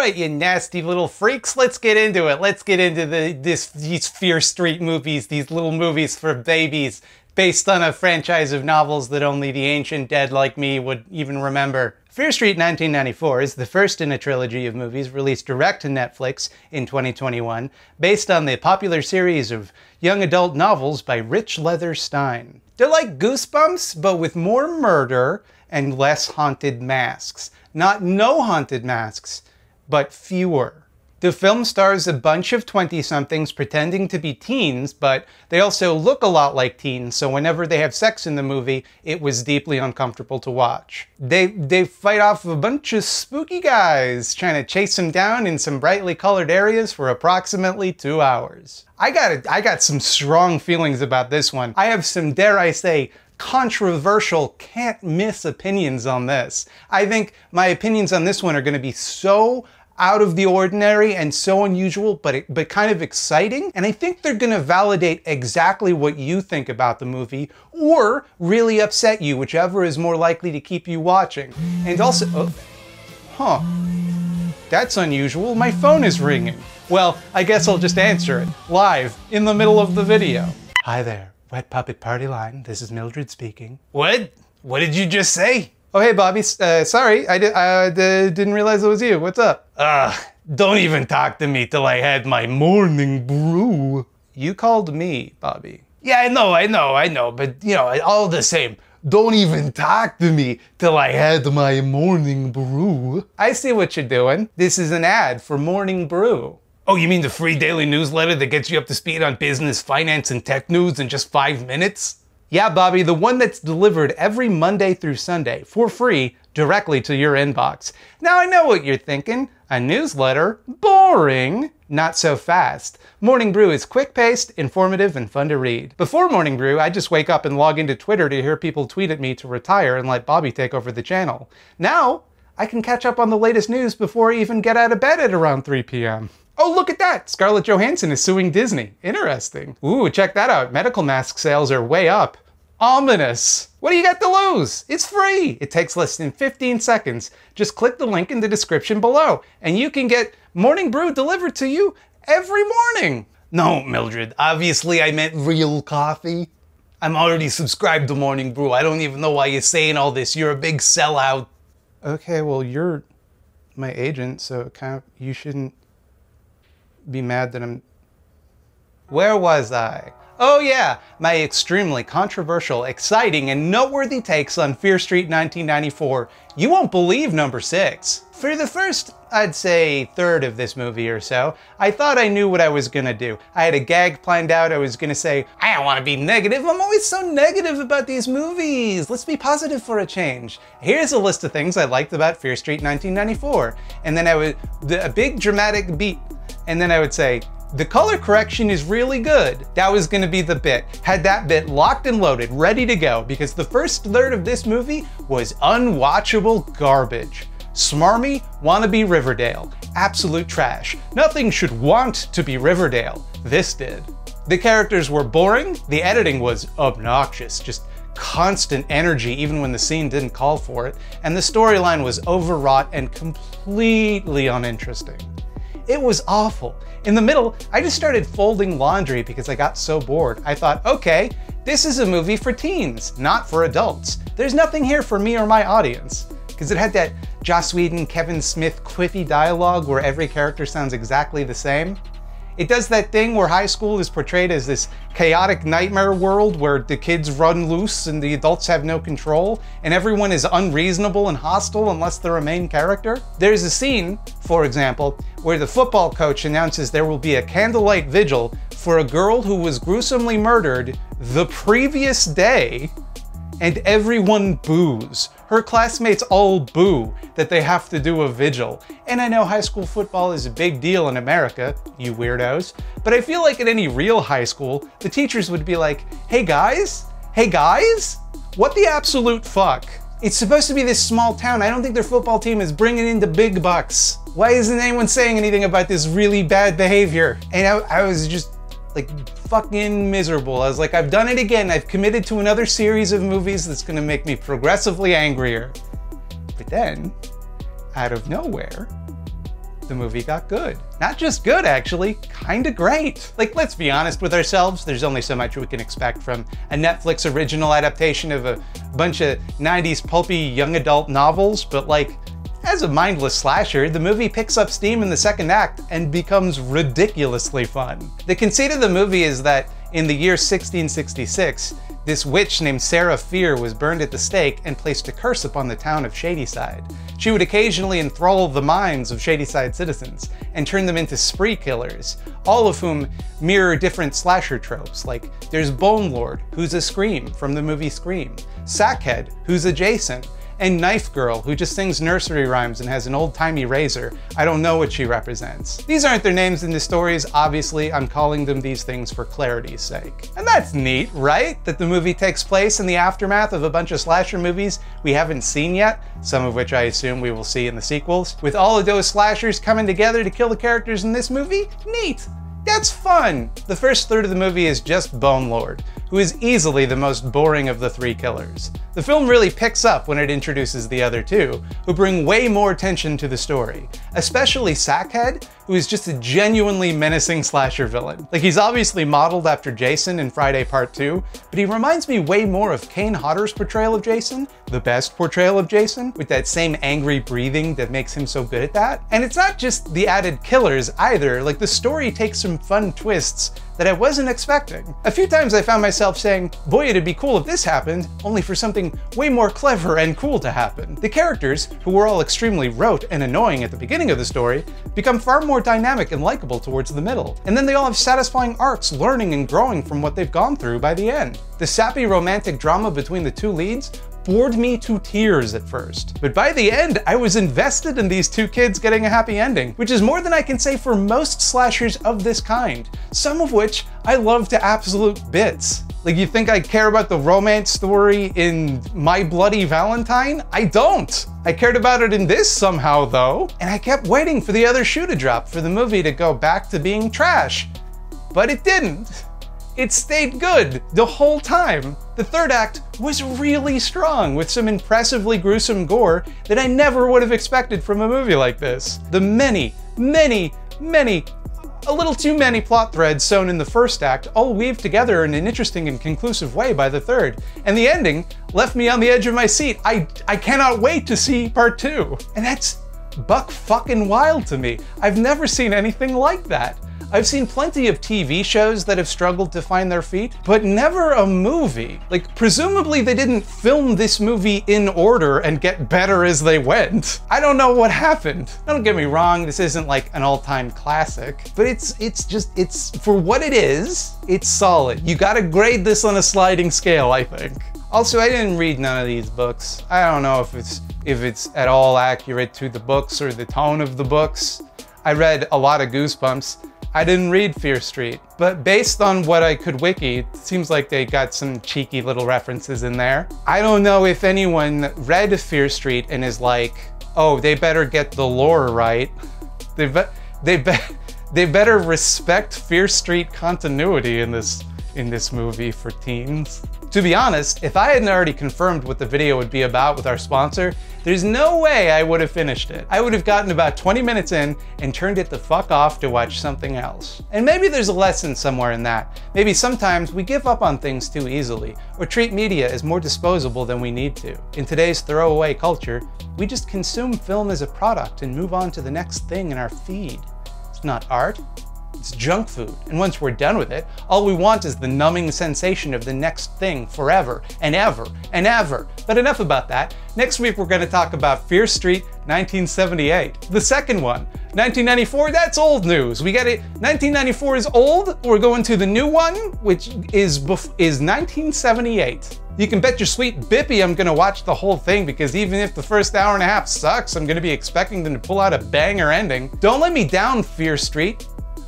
right, you nasty little freaks, let's get into it. Let's get into these Fear Street movies, these little movies for babies, based on a franchise of novels that only the ancient dead like me would even remember. Fear Street 1994 is the first in a trilogy of movies released direct to Netflix in 2021, based on the popular series of young adult novels by Rich Leather Stein. They're like Goosebumps, but with more murder and less haunted masks. Not no haunted masks, but fewer. The film stars a bunch of 20-somethings pretending to be teens, but they also look a lot like teens, so whenever they have sex in the movie, it was deeply uncomfortable to watch. They fight off a bunch of spooky guys, trying to chase them down in some brightly colored areas for approximately 2 hours. I got some strong feelings about this one. I have some, dare I say, controversial, can't miss opinions on this. I think my opinions on this one are going to be so out of the ordinary and so unusual, but kind of exciting. And I think they're gonna validate exactly what you think about the movie, or really upset you, whichever is more likely to keep you watching. And also, that's unusual, my phone is ringing. Well, I guess I'll just answer it, live, in the middle of the video. Hi there, Wet Puppet Party Line, this is Mildred speaking. What? What did you just say? Oh, hey, Bobby. Sorry, I didn't realize it was you. What's up? Don't even talk to me till I had my morning brew. You called me, Bobby. Yeah, I know, but, you know, all the same. Don't even talk to me till I had my morning brew. I see what you're doing. This is an ad for Morning Brew. Oh, you mean the free daily newsletter that gets you up to speed on business, finance, and tech news in just 5 minutes? Yeah, Bobby, the one that's delivered every Monday through Sunday for free directly to your inbox. Now I know what you're thinking. A newsletter? Boring. Not so fast. Morning Brew is quick-paced, informative, and fun to read. Before Morning Brew, I just wake up and log into Twitter to hear people tweet at me to retire and let Bobby take over the channel. Now, I can catch up on the latest news before I even get out of bed at around 3 p.m. Oh, look at that! Scarlett Johansson is suing Disney. Interesting. Ooh, check that out. Medical mask sales are way up. Ominous. What do you got to lose? It's free. It takes less than 15 seconds. Just click the link in the description below, and you can get Morning Brew delivered to you every morning. No, Mildred, obviously I meant real coffee. I'm already subscribed to Morning Brew. I don't even know why you're saying all this. You're a big sellout. Okay, well, you're my agent, so you shouldn't be mad that I'm... Where was I? Oh yeah, my extremely controversial, exciting, and noteworthy takes on Fear Street 1994. You won't believe number 6. For the first, I'd say, third of this movie or so, I thought I knew what I was gonna do. I had a gag planned out. I was gonna say, I don't wanna be negative. I'm always so negative about these movies. Let's be positive for a change. Here's a list of things I liked about Fear Street 1994. And then a big dramatic beat. And then I would say, the color correction is really good. That was gonna be the bit. Had that bit locked and loaded, ready to go, because the first third of this movie was unwatchable garbage. Smarmy, wannabe Riverdale. Absolute trash. Nothing should want to be Riverdale. This did. The characters were boring, the editing was obnoxious, just constant energy even when the scene didn't call for it, and the storyline was overwrought and completely uninteresting. It was awful. In the middle, I just started folding laundry because I got so bored. I thought, okay, this is a movie for teens, not for adults. There's nothing here for me or my audience. Because it had that Joss Whedon, Kevin Smith quippy dialogue where every character sounds exactly the same. It does that thing where high school is portrayed as this chaotic nightmare world where the kids run loose and the adults have no control, and everyone is unreasonable and hostile unless they're a main character. There's a scene, for example, where the football coach announces there will be a candlelight vigil for a girl who was gruesomely murdered the previous day, and everyone boos. Her classmates all boo that they have to do a vigil. And I know high school football is a big deal in America, you weirdos, but I feel like at any real high school, the teachers would be like, hey guys, what the absolute fuck? It's supposed to be this small town. I don't think their football team is bringing in the big bucks. Why isn't anyone saying anything about this really bad behavior? And I was just like fucking miserable. I was like, I've done it again. I've committed to another series of movies that's gonna make me progressively angrier. But then, out of nowhere, the movie got good. Not just good, actually, kinda great. Like, let's be honest with ourselves, there's only so much we can expect from a Netflix original adaptation of a bunch of 90s pulpy young adult novels, but like, as a mindless slasher, the movie picks up steam in the second act and becomes ridiculously fun. The conceit of the movie is that in the year 1666, this witch named Sarah Fear was burned at the stake and placed a curse upon the town of Shadyside. She would occasionally enthrall the minds of Shadyside citizens and turn them into spree killers, all of whom mirror different slasher tropes, like there's Bone Lord, who's a Scream from the movie Scream, Sackhead, who's a Jason, and Knife Girl, who just sings nursery rhymes and has an old-timey razor. I don't know what she represents. These aren't their names in the stories, obviously. I'm calling them these things for clarity's sake. And that's neat, right? That the movie takes place in the aftermath of a bunch of slasher movies we haven't seen yet, some of which I assume we will see in the sequels. With all of those slashers coming together to kill the characters in this movie? Neat! That's fun! The first third of the movie is just Bone Lord, who is easily the most boring of the three killers. The film really picks up when it introduces the other two, who bring way more tension to the story, especially Sackhead, who is just a genuinely menacing slasher villain. Like, he's obviously modeled after Jason in Friday Part 2, but he reminds me way more of Kane Hodder's portrayal of Jason, the best portrayal of Jason, with that same angry breathing that makes him so good at that. And it's not just the added killers either, like the story takes some fun twists that I wasn't expecting. A few times I found myself saying, boy, it'd be cool if this happened, only for something way more clever and cool to happen. The characters, who were all extremely rote and annoying at the beginning of the story, become far more dynamic and likable towards the middle. And then they all have satisfying arcs, learning and growing from what they've gone through by the end. The sappy romantic drama between the two leads bored me to tears at first. But by the end, I was invested in these two kids getting a happy ending, which is more than I can say for most slashers of this kind, some of which I love to absolute bits. Like, you think I care about the romance story in My Bloody Valentine? I don't! I cared about it in this somehow though, and I kept waiting for the other shoe to drop for the movie to go back to being trash. But it didn't. It stayed good the whole time. The third act was really strong, with some impressively gruesome gore that I never would have expected from a movie like this. The many, a little too many plot threads sewn in the first act all weave together in an interesting and conclusive way by the third, and the ending left me on the edge of my seat. I cannot wait to see part 2. And that's buck fucking wild to me. I've never seen anything like that. I've seen plenty of TV shows that have struggled to find their feet, but never a movie. Like, presumably they didn't film this movie in order and get better as they went. I don't know what happened. Don't get me wrong, this isn't like an all-time classic, but it's for what it is, it's solid. You gotta grade this on a sliding scale, I think. Also, I didn't read none of these books. I don't know if it's at all accurate to the books or the tone of the books. I read a lot of Goosebumps. I didn't read Fear Street, but based on what I could wiki, it seems like they got some cheeky little references in there. I don't know if anyone read Fear Street and is like, oh, they better get the lore right. They better respect Fear Street continuity in this movie for teens. To be honest, if I hadn't already confirmed what the video would be about with our sponsor, there's no way I would have finished it. I would have gotten about 20 minutes in and turned it the fuck off to watch something else. And maybe there's a lesson somewhere in that. Maybe sometimes we give up on things too easily, or treat media as more disposable than we need to. In today's throwaway culture, we just consume film as a product and move on to the next thing in our feed. It's not art. It's junk food, and once we're done with it, all we want is the numbing sensation of the next thing forever and ever and ever. But enough about that. Next week we're going to talk about Fear Street 1978. The second one. 1994, that's old news. We get it. 1994 is old. We're going to the new one, which is 1978. You can bet your sweet bippy I'm gonna watch the whole thing, because even if the first hour and a half sucks, I'm gonna be expecting them to pull out a banger ending. Don't let me down, Fear Street.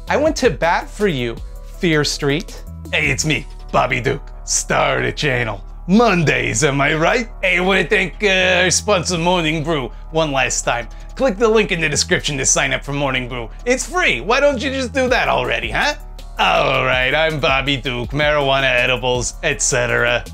I went to bat for you, Fear Street. Hey, it's me, Bobby Duke, star of the channel. Mondays, am I right? Hey, I want to thank our sponsor Morning Brew one last time. Click the link in the description to sign up for Morning Brew. It's free. Why don't you just do that already, huh? All right, I'm Bobby Duke, marijuana edibles, etc.